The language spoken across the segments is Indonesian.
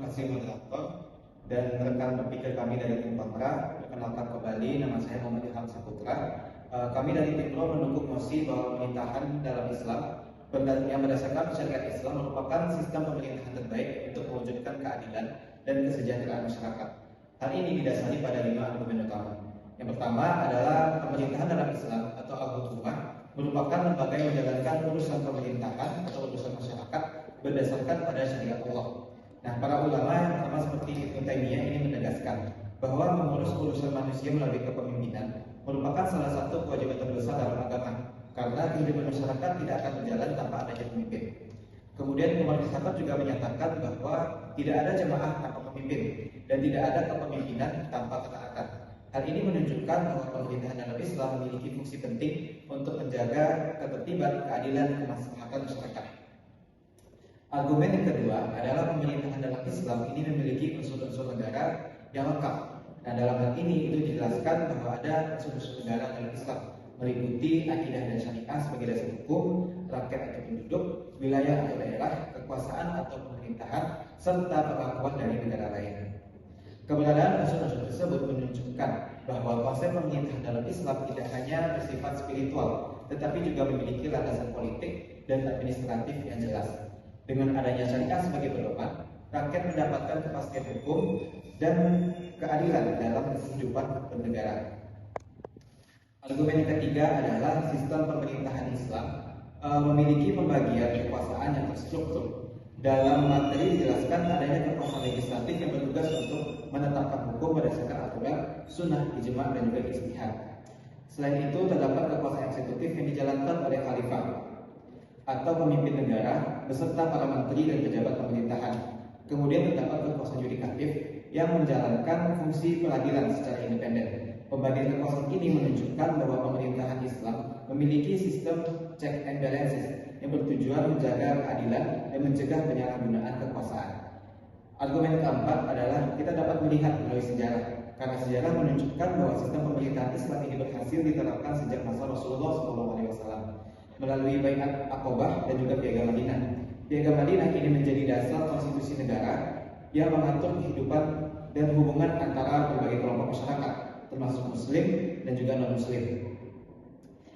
kasih moderator dan rekan berpikir kami dari tim kontra. Perkenalkan kembali, nama saya Muhammad Ilham Saputra. Kami dari tim pro mendukung mosi bahwa pemerintahan dalam Islam yang berdasarkan syariat Islam merupakan sistem pemerintahan terbaik untuk mewujudkan keadilan dan kesejahteraan masyarakat. Hal ini didasari pada 5 argumen utama. Yang pertama adalah pemerintahan dalam Islam atau al-hukumah merupakan lembaga yang menjalankan urusan pemerintahan atau urusan masyarakat berdasarkan pada syariat Allah. Nah, para ulama yang pertama seperti Ibnu Taimiyah ini menegaskan bahwa mengurus urusan manusia melalui kepemimpinan merupakan salah satu kewajiban terbesar dalam agama, karena kehidupan masyarakat tidak akan berjalan tanpa adanya pemimpin. Kemudian Umar bin Khattab juga menyatakan bahwa tidak ada jemaah tanpa pemimpin dan tidak ada kepemimpinan tanpa ketaatan. Hal ini menunjukkan bahwa pemerintahan dalam Islam memiliki fungsi penting untuk menjaga ketertiban, keadilan, dan kemaslahatan masyarakat. Argumen yang kedua adalah pemerintahan dalam Islam ini memiliki unsur-unsur negara yang lengkap. Nah, dalam hal ini itu dijelaskan bahwa ada unsur-unsur negara dalam Islam meliputi akidah dan syariah sebagai dasar hukum, rakyat atau penduduk, wilayah atau daerah, kekuasaan atau pemerintahan, serta perlakuan dari negara lain. Keberadaan unsur-unsur tersebut menunjukkan bahwa konsep pemerintahan dalam Islam tidak hanya bersifat spiritual, tetapi juga memiliki landasan politik dan administratif yang jelas. Dengan adanya syariah sebagai pedoman, rakyat mendapatkan kepastian hukum dan keadilan dalam kehidupan bernegara. Argumen yang ketiga adalah sistem pemerintahan Islam memiliki pembagian kekuasaan yang terstruktur. Dalam materi dijelaskan adanya kekuasaan legislatif yang bertugas untuk menetapkan hukum berdasarkan aturan, sunnah, ijma, dan juga ijtihad. Selain itu terdapat kekuasaan eksekutif yang dijalankan oleh khalifah atau pemimpin negara beserta para menteri dan pejabat pemerintahan. Kemudian terdapat kekuasaan yudikatif yang menjalankan fungsi peradilan secara independen. Pembagian kekuasaan ini menunjukkan bahwa pemerintahan Islam memiliki sistem check and balances yang bertujuan menjaga keadilan dan mencegah penyalahgunaan kekuasaan. Argumen keempat adalah kita dapat melihat melalui sejarah, karena sejarah menunjukkan bahwa sistem pemerintahan Islam ini berhasil diterapkan sejak masa Rasulullah SAW melalui Baiat Aqobah dan juga Piagam Madinah. Piagam Madinah ini menjadi dasar konstitusi negara yang mengatur kehidupan dan hubungan antara berbagai kelompok masyarakat, termasuk Muslim dan juga non-Muslim.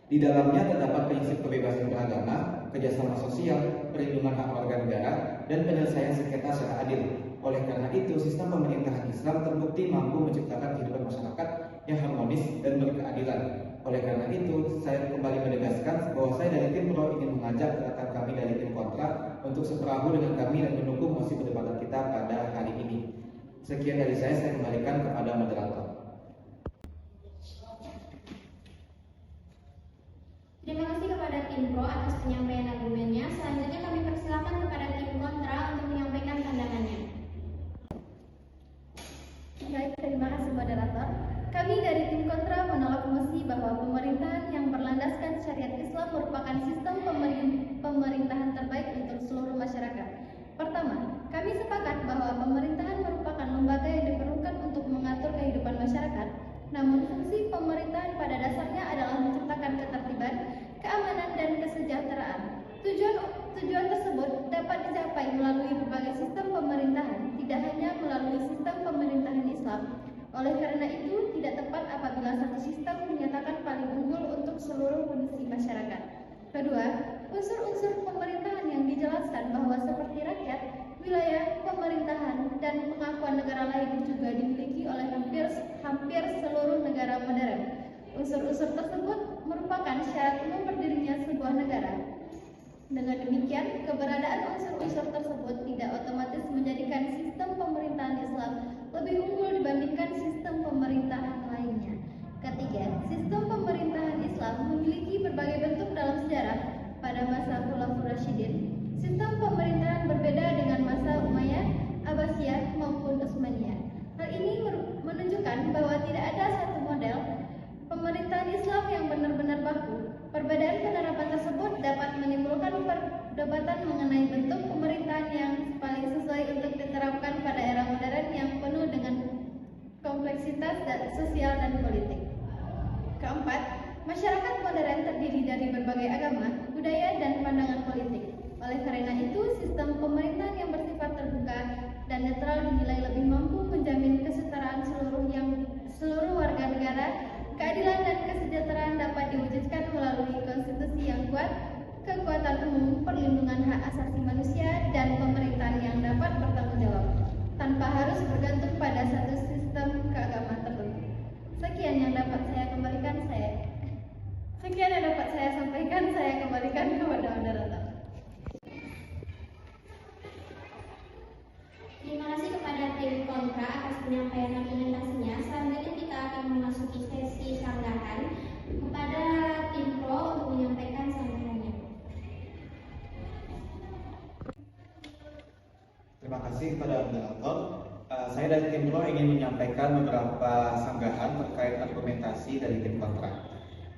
Di dalamnya terdapat prinsip kebebasan beragama, kerjasama sosial, perlindungan hak warga negara, dan penyelesaian sengketa secara adil. Oleh karena itu, sistem pemerintahan Islam terbukti mampu menciptakan kehidupan masyarakat yang harmonis dan berkeadilan. Oleh karena itu, saya kembali menegaskan bahwa saya dari tim pro ingin mengajak rekan kami dari tim kontra untuk seperahu dengan kami dan mendukung mosi perdebatan kita pada hari ini. Sekian dari saya kembalikan kepada moderator. Terima kasih kepada tim pro atas penyampaian argumennya. Selanjutnya kami persilakan kepada tim kontra untuk menyampaikan pandangannya. Baik, terima kasih moderator. Kami dari tim kontra menolak mosi bahwa pemerintahan yang berlandaskan syariat Islam merupakan sistem pemerintahan terbaik untuk seluruh masyarakat. Pertama, kami sepakat bahwa pemerintahan merupakan lembaga yang diperlukan untuk mengatur kehidupan masyarakat. Namun fungsi pemerintahan pada dasarnya adalah menciptakan ketertiban, keamanan, dan kesejahteraan. Tujuan tersebut dapat dicapai melalui berbagai sistem pemerintahan, tidak hanya melalui sistem pemerintahan Islam. Oleh karena itu, tidak tepat apabila satu sistem dinyatakan paling unggul untuk seluruh kondisi masyarakat. Kedua, unsur-unsur pemerintahan yang dijelaskan bahwa seperti rakyat, wilayah, pemerintahan, dan pengakuan negara lain juga dimiliki oleh hampir seluruh negara modern. Unsur-unsur tersebut merupakan syarat umum berdirinya sebuah negara. Dengan demikian, keberadaan unsur-unsur tersebut tidak otomatis menjadikan sistem pemerintahan Islam lebih unggul dibandingkan sistem pemerintahan lainnya. Ketiga, sistem pemerintahan Islam memiliki berbagai bentuk dalam sejarah. Pada masa Khulafaur Rasyidin, sistem pemerintahan berbeda dengan masa Umayyah, Abbasiyah maupun Utsmaniyah. Hal ini menunjukkan bahwa tidak ada satu model pemerintahan Islam yang benar-benar baku. Perbedaan penerapan tersebut dapat menimbulkan perdebatan mengenai bentuk pemerintahan yang paling sesuai untuk diterapkan pada era modern yang penuh dengan kompleksitas sosial dan politik. Keempat, masyarakat modern terdiri dari berbagai agama, budaya, dan pandangan politik. Oleh karena itu, sistem pemerintahan yang bersifat terbuka dan netral dinilai lebih mampu menjamin kesetaraan seluruh warga negara. Keadilan dan kesejahteraan dapat diwujudkan melalui konstitusi yang kuat, kekuatan umum, perlindungan hak asasi manusia, dan pemerintahan yang dapat bertanggung jawab, tanpa harus bergantung pada satu sistem keagamaan tertentu. Sekian yang dapat saya sampaikan, saya kembalikan kepada moderator. Terima kasih kepada tim kontra atas penyampaian argumentasinya. Selanjutnya kita akan memasuki sesi sanggahan kepada tim pro untuk menyampaikan sanggahannya. Terima kasih kepada moderator. Saya dari tim pro ingin menyampaikan beberapa sanggahan terkait argumentasi dari tim kontra.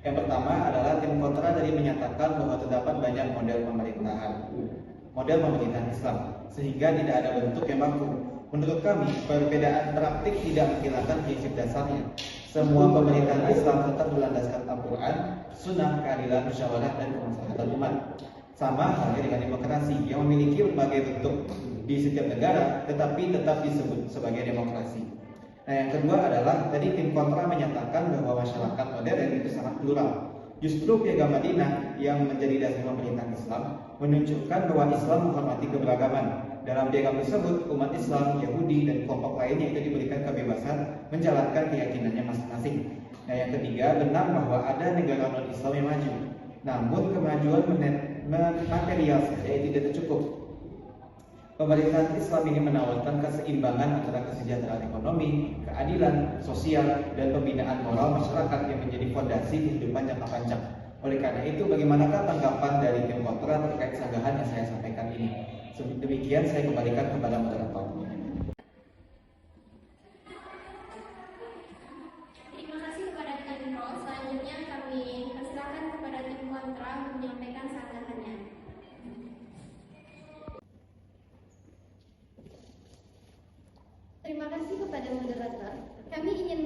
Yang pertama adalah tim kontra tadi menyatakan bahwa terdapat banyak model pemerintahan Islam, sehingga tidak ada bentuk yang baku. Menurut kami, perbedaan praktik tidak menghilangkan prinsip dasarnya. Semua pemerintahan Islam tetap berlandaskan Al-Quran, Sunnah, keadilan, musyawarah, dan kemaslahatan umat. Sama halnya dengan demokrasi yang memiliki berbagai bentuk di setiap negara, tetapi tetap disebut sebagai demokrasi. Nah, yang kedua adalah tadi tim kontra menyatakan bahwa masyarakat modern itu sangat plural. Justru Piagam Madinah yang menjadi dasar pemerintahan Islam menunjukkan bahwa Islam menghormati keberagaman. Dalam piagam tersebut, umat Islam, Yahudi, dan kelompok lainnya itu diberikan kebebasan menjalankan keyakinannya masing-masing. Nah, yang ketiga, benar bahwa ada negara non-Islam yang maju. Namun kemajuan material saja tidak cukup. Pemerintahan Islam ini menawarkan keseimbangan antara kesejahteraan ekonomi, keadilan, sosial, dan pembinaan moral masyarakat yang menjadi fondasi kehidupan jangka panjang. Oleh karena itu, bagaimanakah tanggapan dari tim kontra terkait sanggahan yang saya sampaikan ini? Demikian saya kembalikan kepada moderator. Terima kasih kepada tim pro. Selanjutnya kami persilakan kepada tim kontra untuk menyampaikan sanggahannya. Terima kasih kepada moderator. Kami ingin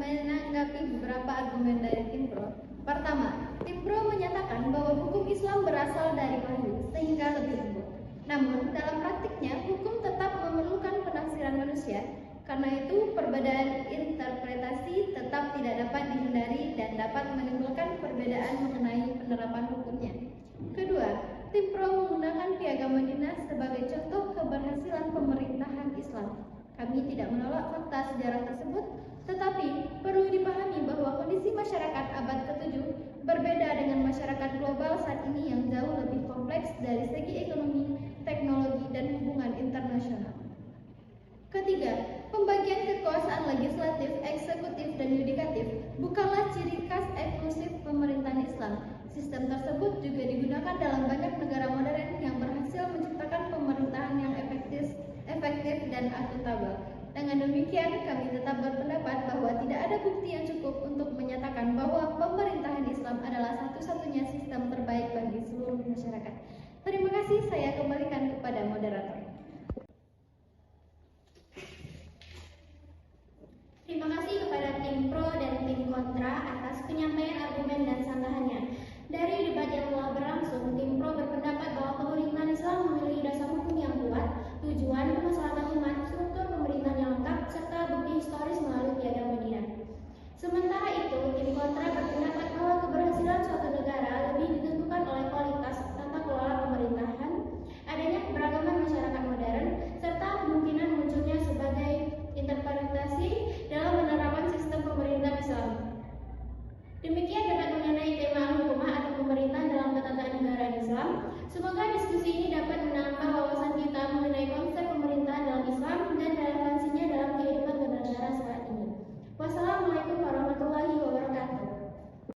menanggapi beberapa argumen dari tim pro. Pertama, tim pro menyatakan bahwa hukum Islam berasal dari wahyu sehingga lebih lembut. Namun, dalam praktiknya, hukum tetap memerlukan penafsiran manusia. Karena itu, perbedaan interpretasi tetap tidak dapat dihindari dan dapat menimbulkan perbedaan mengenai penerapan hukumnya. Kedua, tim pro menggunakan Piagam Madinah sebagai contoh keberhasilan pemerintahan Islam. Kami tidak menolak fakta sejarah tersebut, tetapi perlu dipahami bahwa kondisi masyarakat abad ke-7 berbeda dengan masyarakat global saat ini yang jauh lebih